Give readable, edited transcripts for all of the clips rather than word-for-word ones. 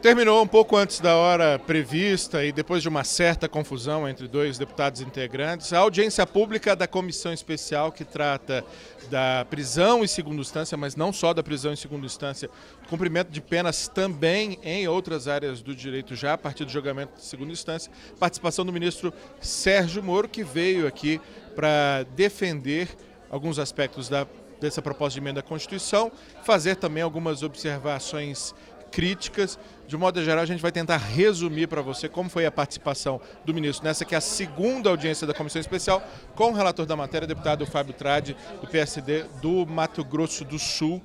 Terminou um pouco antes da hora prevista e depois de uma certa confusão entre dois deputados integrantes, a audiência pública da comissão especial que trata da prisão em segunda instância, mas não só da prisão em segunda instância, do cumprimento de penas também em outras áreas do direito já a partir do julgamento de segunda instância, participação do ministro Sérgio Moro, que veio aqui para defender alguns aspectos dessa proposta de emenda à Constituição, fazer também algumas observações críticas. De modo geral, a gente vai tentar resumir para você como foi a participação do ministro nessa que é a segunda audiência da Comissão Especial, com o relator da matéria, o deputado Fábio Tradi, do PSD do Mato Grosso do Sul,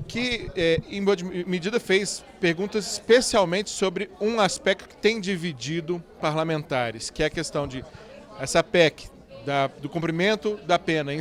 que, em boa medida, fez perguntas especialmente sobre um aspecto que tem dividido parlamentares, que é a questão de essa PEC do cumprimento da pena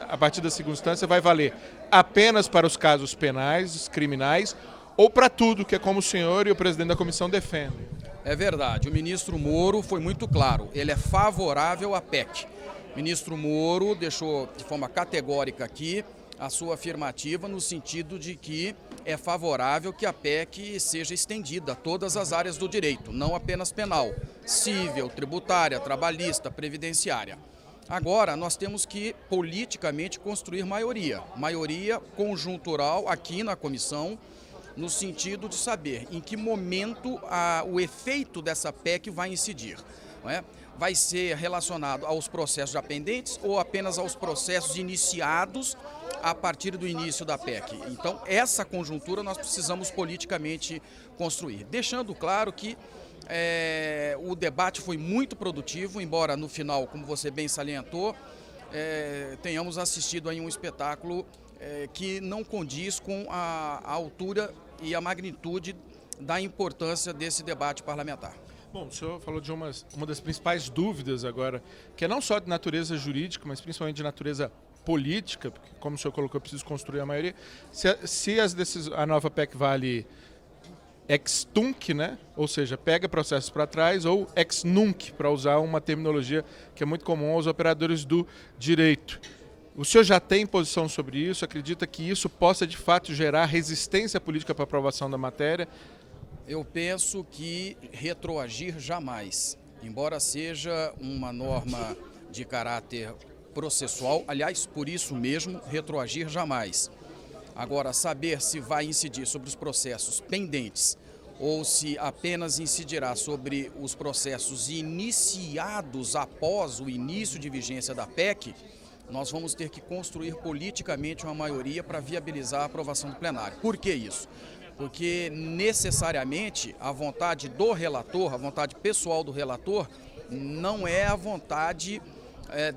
a partir da segunda instância vai valer apenas para os casos penais, criminais, ou para tudo, que é como o senhor e o presidente da comissão defendem. É verdade, o ministro Moro foi muito claro, ele é favorável à PEC. O ministro Moro deixou de forma categórica aqui a sua afirmativa no sentido de que é favorável que a PEC seja estendida a todas as áreas do direito, não apenas penal, civil, tributária, trabalhista, previdenciária. Agora, nós temos que politicamente construir maioria conjuntural aqui na comissão, no sentido de saber em que momento o efeito dessa PEC vai incidir. Não é? Vai ser relacionado aos processos já pendentes ou apenas aos processos iniciados a partir do início da PEC. Então, essa conjuntura nós precisamos politicamente construir. Deixando claro que o debate foi muito produtivo, embora no final, como você bem salientou, tenhamos assistido a um espetáculo que não condiz com a altura e a magnitude da importância desse debate parlamentar. Bom, o senhor falou de uma das principais dúvidas agora, que é não só de natureza jurídica, mas principalmente de natureza política, porque, como o senhor colocou, eu preciso construir a maioria. Se a nova PEC vale ex tunc, né? Ou seja, pega processos para trás, ou ex nunc, para usar uma terminologia que é muito comum aos operadores do direito. O senhor já tem posição sobre isso? Acredita que isso possa, de fato, gerar resistência política para a aprovação da matéria? Eu penso que retroagir jamais, embora seja uma norma de caráter processual, aliás, por isso mesmo, retroagir jamais. Agora, saber se vai incidir sobre os processos pendentes ou se apenas incidirá sobre os processos iniciados após o início de vigência da PEC, nós vamos ter que construir politicamente uma maioria para viabilizar a aprovação do plenário. Por que isso? Porque necessariamente a vontade do relator, a vontade pessoal do relator, não é a vontade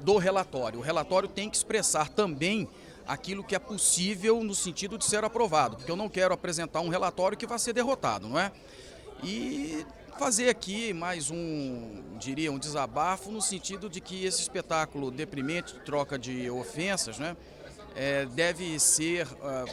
do relatório. O relatório tem que expressar também aquilo que é possível no sentido de ser aprovado, porque eu não quero apresentar um relatório que vai ser derrotado, não é? E fazer aqui mais um desabafo no sentido de que esse espetáculo deprimente de troca de ofensas, né, deve ser,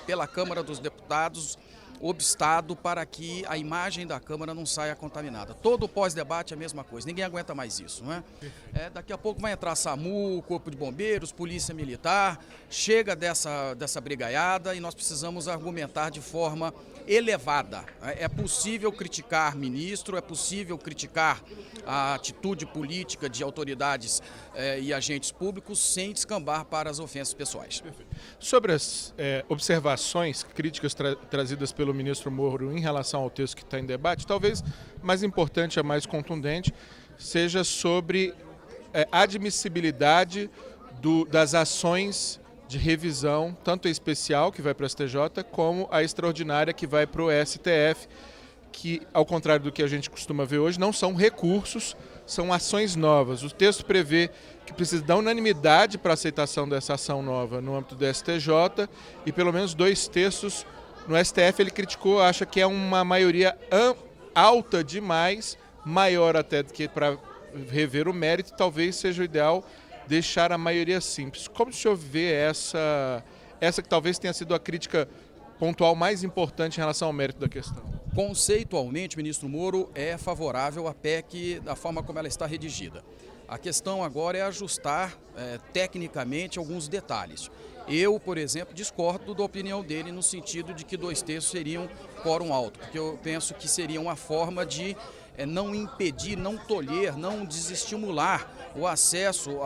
pela Câmara dos Deputados, obstado para que a imagem da Câmara não saia contaminada. Todo pós-debate é a mesma coisa, ninguém aguenta mais isso, não é? Daqui a pouco vai entrar SAMU, Corpo de Bombeiros, Polícia Militar, chega dessa brigaiada e nós precisamos argumentar de forma elevada. É possível criticar ministro, é possível criticar a atitude política de autoridades e agentes públicos sem descambar para as ofensas pessoais. Perfeito. Sobre as observações críticas trazidas pelo ministro Moro em relação ao texto que está em debate, talvez mais importante, a mais contundente, seja sobre a admissibilidade das ações de revisão, tanto a especial, que vai para o STJ, como a extraordinária, que vai para o STF, que, ao contrário do que a gente costuma ver hoje, não são recursos, são ações novas. O texto prevê que precisa da unanimidade para aceitação dessa ação nova no âmbito do STJ e pelo menos 2 terços no STF. Ele criticou, acha que é uma maioria alta demais, maior até do que para rever o mérito, talvez seja o ideal deixar a maioria simples. Como o senhor vê essa que talvez tenha sido a crítica pontual mais importante em relação ao mérito da questão? Conceitualmente, o ministro Moro é favorável à PEC da forma como ela está redigida. A questão agora é ajustar tecnicamente alguns detalhes. Eu, por exemplo, discordo da opinião dele no sentido de que 2/3 seriam quórum alto, porque eu penso que seria uma forma de não impedir, não tolher, não desestimular o acesso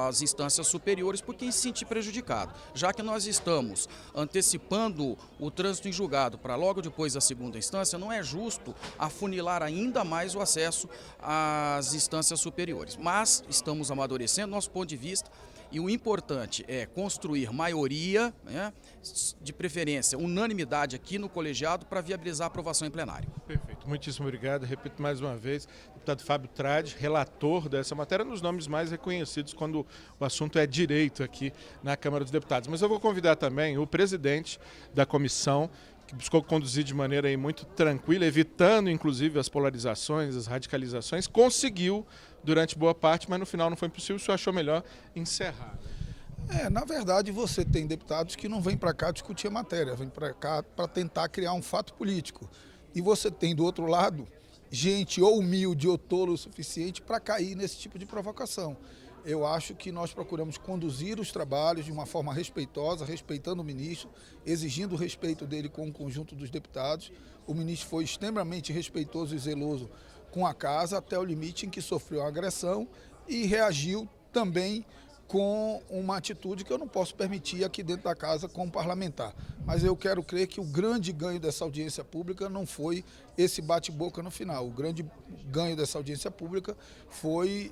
às instâncias superiores por quem se sentir prejudicado. Já que nós estamos antecipando o trânsito em julgado para logo depois da segunda instância, não é justo afunilar ainda mais o acesso às instâncias superiores. Mas estamos amadurecendo nosso ponto de vista. E o importante é construir maioria, né, de preferência, unanimidade aqui no colegiado para viabilizar a aprovação em plenário. Perfeito, muitíssimo obrigado. Repito mais uma vez, deputado Fábio Tradi, relator dessa matéria, um dos nomes mais reconhecidos quando o assunto é direito aqui na Câmara dos Deputados. Mas eu vou convidar também o presidente da comissão, que buscou conduzir de maneira aí muito tranquila, evitando inclusive as polarizações, as radicalizações, conseguiu durante boa parte, mas no final não foi possível, o senhor achou melhor encerrar. Na verdade, você tem deputados que não vêm para cá discutir a matéria, vêm para cá para tentar criar um fato político. E você tem, do outro lado, gente ou humilde ou tolo o suficiente para cair nesse tipo de provocação. Eu acho que nós procuramos conduzir os trabalhos de uma forma respeitosa, respeitando o ministro, exigindo o respeito dele com o conjunto dos deputados. O ministro foi extremamente respeitoso e zeloso com a casa, até o limite em que sofreu a agressão e reagiu também com uma atitude que eu não posso permitir aqui dentro da casa como parlamentar. Mas eu quero crer que o grande ganho dessa audiência pública não foi esse bate-boca no final. O grande ganho dessa audiência pública foi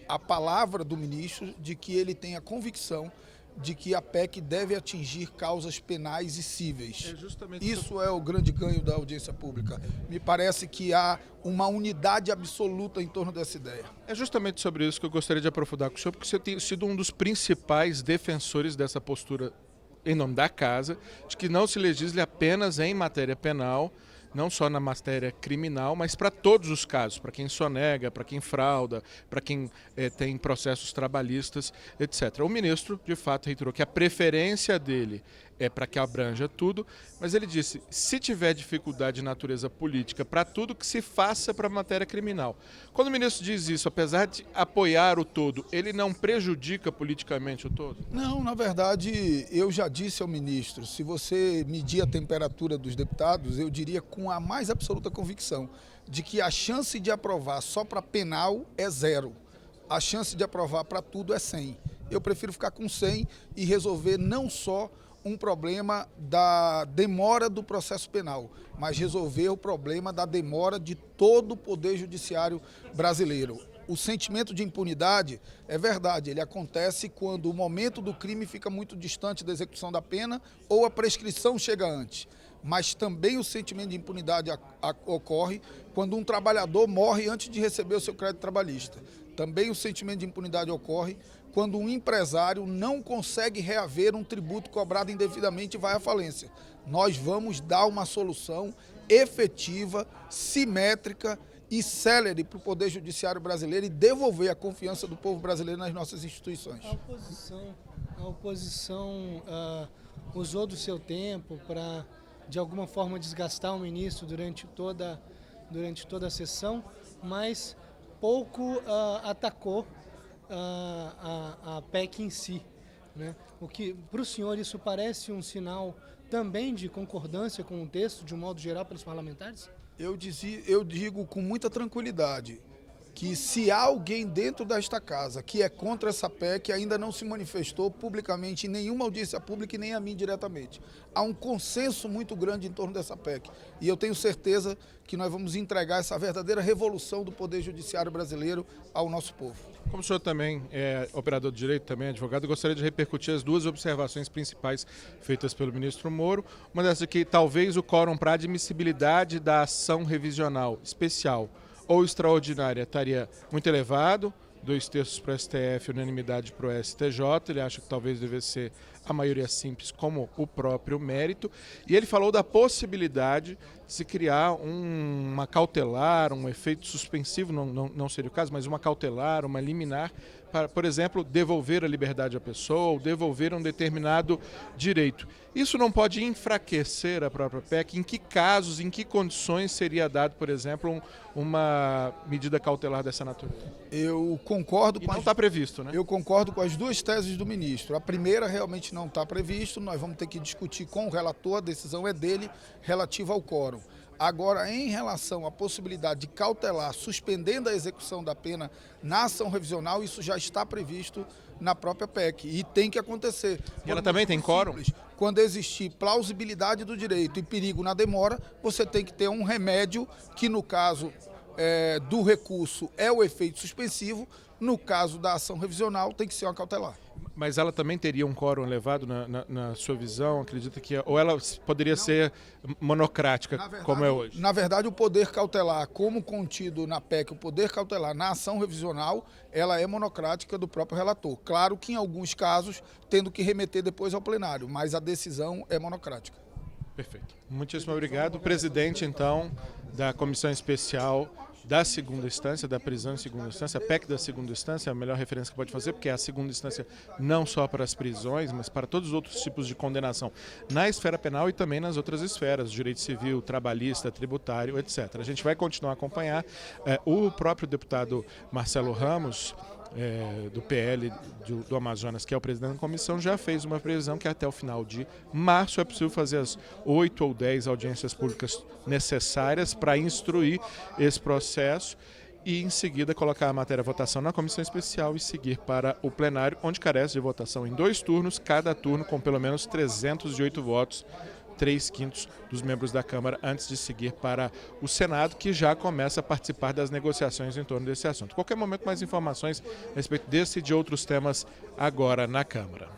a palavra do ministro de que ele tem a convicção de que a PEC deve atingir causas penais e cíveis. Isso é o grande ganho da audiência pública. Me parece que há uma unidade absoluta em torno dessa ideia. É justamente sobre isso que eu gostaria de aprofundar com o senhor, porque o senhor tem sido um dos principais defensores dessa postura em nome da casa, de que não se legisle apenas em matéria penal, não só na matéria criminal, mas para todos os casos, para quem sonega, para quem frauda, para quem tem processos trabalhistas, etc. O ministro, de fato, reiterou que a preferência dele é para que abranja tudo, mas ele disse, se tiver dificuldade de natureza política para tudo, que se faça para a matéria criminal. Quando o ministro diz isso, apesar de apoiar o todo, ele não prejudica politicamente o todo? Não, na verdade, eu já disse ao ministro, se você medir a temperatura dos deputados, eu diria com a mais absoluta convicção de que a chance de aprovar só para penal é 0. A chance de aprovar para tudo é 100. Eu prefiro ficar com 100 e resolver não só um problema da demora do processo penal, mas resolver o problema da demora de todo o Poder Judiciário brasileiro. O sentimento de impunidade, é verdade, ele acontece quando o momento do crime fica muito distante da execução da pena ou a prescrição chega antes. Mas também o sentimento de impunidade ocorre quando um trabalhador morre antes de receber o seu crédito trabalhista. Também o sentimento de impunidade ocorre quando um empresário não consegue reaver um tributo cobrado indevidamente e vai à falência. Nós vamos dar uma solução efetiva, simétrica e célere para o Poder Judiciário brasileiro e devolver a confiança do povo brasileiro nas nossas instituições. A oposição usou do seu tempo para, de alguma forma, desgastar o ministro durante toda a sessão, mas pouco atacou a PEC em si, né? O que, para o senhor, isso parece um sinal também de concordância com o texto, de um modo geral, pelos parlamentares? Eu digo com muita tranquilidade que se há alguém dentro desta casa que é contra essa PEC, ainda não se manifestou publicamente em nenhuma audiência pública e nem a mim diretamente. Há um consenso muito grande em torno dessa PEC e eu tenho certeza que nós vamos entregar essa verdadeira revolução do Poder Judiciário brasileiro ao nosso povo. Como o senhor também é operador de direito, também é advogado, eu gostaria de repercutir as duas observações principais feitas pelo ministro Moro. Uma dessas aqui, talvez o quórum para admissibilidade da ação revisional especial ou extraordinária estaria muito elevado, 2/3 para o STF, unanimidade para o STJ, ele acha que talvez devesse ser a maioria simples como o próprio mérito, e ele falou da possibilidade de se criar uma cautelar, um efeito suspensivo, não seria o caso, mas uma cautelar, uma liminar, para, por exemplo, devolver a liberdade à pessoa ou devolver um determinado direito. Isso não pode enfraquecer a própria PEC? Em que casos, em que condições seria dado, por exemplo, uma medida cautelar dessa natureza? Eu concordo com não está previsto, né? Eu concordo com as duas teses do ministro. A primeira realmente não está previsto, nós vamos ter que discutir com o relator, a decisão é dele, relativa ao quórum. Agora, em relação à possibilidade de cautelar, suspendendo a execução da pena na ação revisional, isso já está previsto na própria PEC e tem que acontecer. E ela também tem quórum? Quando existir plausibilidade do direito e perigo na demora, você tem que ter um remédio que, no caso do recurso, é o efeito suspensivo. No caso da ação revisional, tem que ser uma cautelar. Mas ela também teria um quórum elevado na sua visão? Acredita que... Ou ela poderia ser monocrática, verdade, como é hoje? Na verdade, o poder cautelar, como contido na PEC, o poder cautelar na ação revisional, ela é monocrática do próprio relator. Claro que em alguns casos, tendo que remeter depois ao plenário, mas a decisão é monocrática. Perfeito. Muitíssimo obrigado. Presidente, então, da Comissão Especial da segunda instância, da prisão em segunda instância, a PEC da segunda instância, é a melhor referência que pode fazer, porque é a segunda instância não só para as prisões, mas para todos os outros tipos de condenação, na esfera penal e também nas outras esferas, direito civil, trabalhista, tributário, etc. A gente vai continuar a acompanhar. O próprio deputado Marcelo Ramos, do PL do Amazonas, que é o presidente da comissão, já fez uma previsão que até o final de março é possível fazer as 8 ou 10 audiências públicas necessárias para instruir esse processo e, em seguida, colocar a matéria à votação na comissão especial e seguir para o plenário, onde carece de votação em 2 turnos, cada turno com pelo menos 308 votos, 3/5 dos membros da Câmara, antes de seguir para o Senado, que já começa a participar das negociações em torno desse assunto. Qualquer momento, mais informações a respeito desse e de outros temas agora na Câmara.